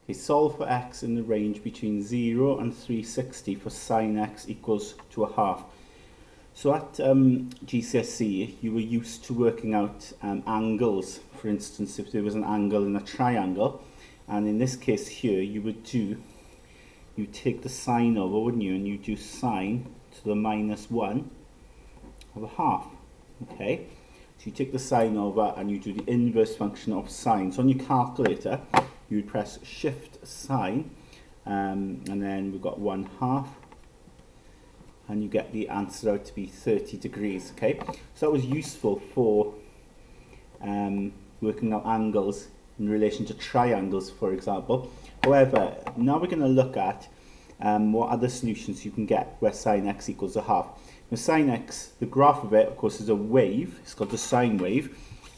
Okay, solve for x in the range between 0 and 360 for sine x equals to a half. So at GCSE, you were used to working out angles. For instance, if there was an angle in a triangle, and in this case here, you take the sine over, wouldn't you? And you do sine to the -1 of a half. Okay, so you take the sine over and you do the inverse function of sine. So on your calculator, you would press shift sine, and then we've got 1/2. And you get the answer out to be 30 degrees, okay? So that was useful for working out angles in relation to triangles, for example. However, now we're going to look at what other solutions you can get where sine x equals a half. Now sine x, the graph of it, of course, is a wave. It's called the sine wave,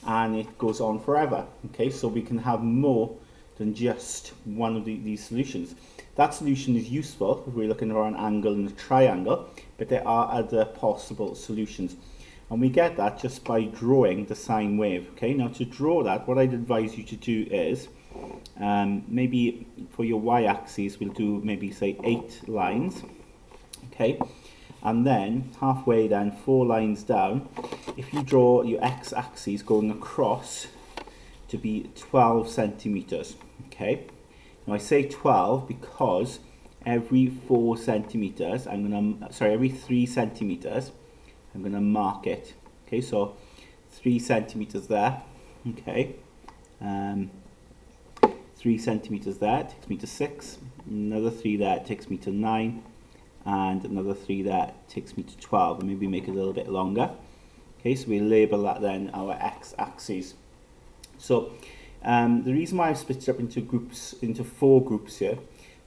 and it goes on forever, okay? So we can have more than just one of these solutions. That solution is useful if we're looking for an angle in a triangle, but there are other possible solutions. And we get that just by drawing the sine wave. Okay, now to draw that, what I'd advise you to do is, maybe for your y-axis, we'll do maybe say 8 lines. Okay, and then halfway down, 4 lines down, if you draw your x-axis going across to be 12 centimeters. Okay. Now I say 12 because every 4 centimeters, every 3 centimeters, I'm going to mark it. Okay, so 3 centimeters there. Okay, 3 centimeters there takes me to 6. Another 3 there takes me to 9, and another 3 there takes me to 12. And maybe make it a little bit longer. Okay, so we label that then our x-axis. So the reason why I've split it up into 4 groups here is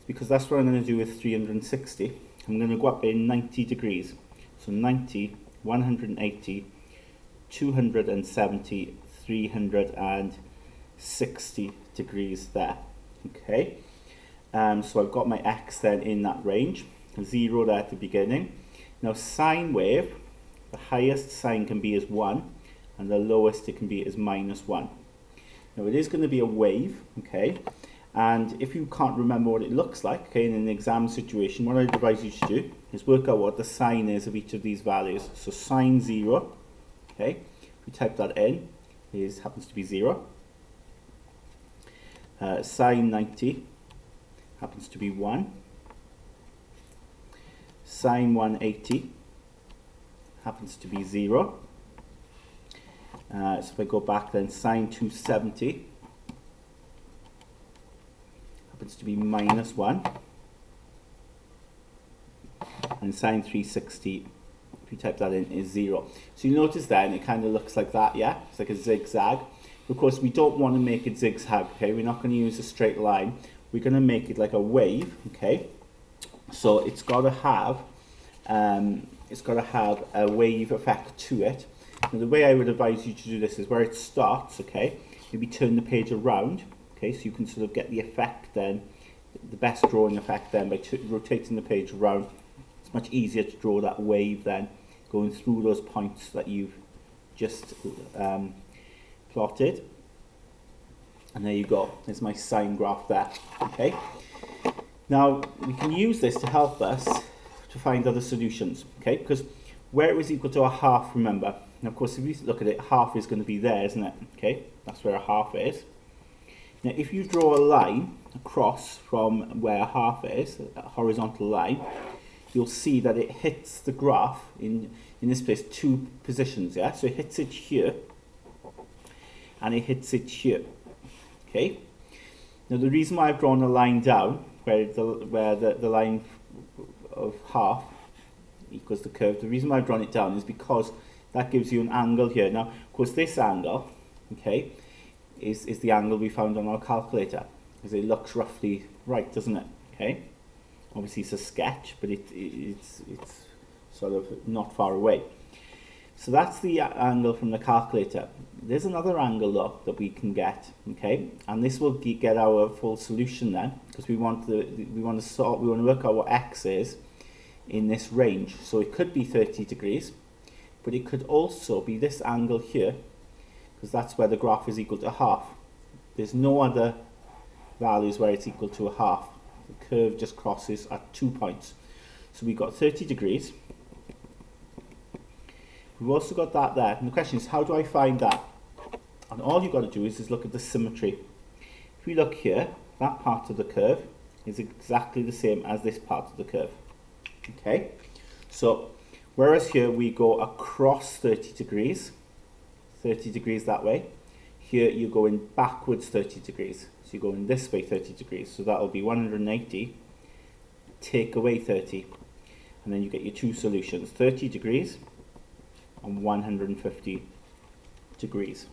because that's what I'm going to do with 360. I'm going to go up in 90 degrees. So 90, 180, 270, 360 degrees there. Okay. So I've got my x then in that range. 0 there at the beginning. Now sine wave, the highest sine can be is 1, and the lowest it can be is -1. Now it is going to be a wave, okay, and if you can't remember what it looks like, okay, in an exam situation, what I advise you to do is work out what the sine is of each of these values. So sine 0, okay, if we type that in, happens to be 0. Sine 90 happens to be 1. Sine 180 happens to be 0. So if I go back then, sine 270 happens to be -1, and sine 360, if you type that in, is 0. So you notice then it kind of looks like that, yeah? It's like a zigzag. Of course, we don't want to make it zigzag, okay? We're not going to use a straight line. We're going to make it like a wave, okay? So it's got to have a wave effect to it. Now the way I would advise you to do this is where it starts, okay, maybe turn the page around, okay, so you can sort of get the effect then, the best drawing effect then by rotating the page around. It's much easier to draw that wave then, going through those points that you've just plotted. And there you go, there's my sine graph there, okay. Now we can use this to help us to find other solutions, okay, because where it was equal to a half, remember. Now, of course, if you look at it, half is going to be there, isn't it? Okay, that's where a half is. Now, if you draw a line across from where a half is, a horizontal line, you'll see that it hits the graph in this place 2 positions, yeah? So it hits it here, and it hits it here, okay? Now, the reason why I've drawn a line down, where the line of half equals the curve, the reason why I've drawn it down is because that gives you an angle here. Now, of course, this angle, okay, is the angle we found on our calculator, because it looks roughly right, doesn't it? Okay, obviously it's a sketch, but it's sort of not far away. So that's the angle from the calculator. There's another angle though that we can get, okay, and this will get our full solution then, because we want to work out what x is in this range. So it could be 30 degrees. But it could also be this angle here, because that's where the graph is equal to half. There's no other values where it's equal to a half. The curve just crosses at 2 points. So we've got 30 degrees. We've also got that there. And the question is, how do I find that? And all you've got to do is look at the symmetry. If we look here, that part of the curve is exactly the same as this part of the curve. Okay? So, whereas here we go across 30 degrees that way, here you're going backwards 30 degrees. So you're going this way 30 degrees. So that'll be 180, take away 30. And then you get your two solutions, 30 degrees and 150 degrees.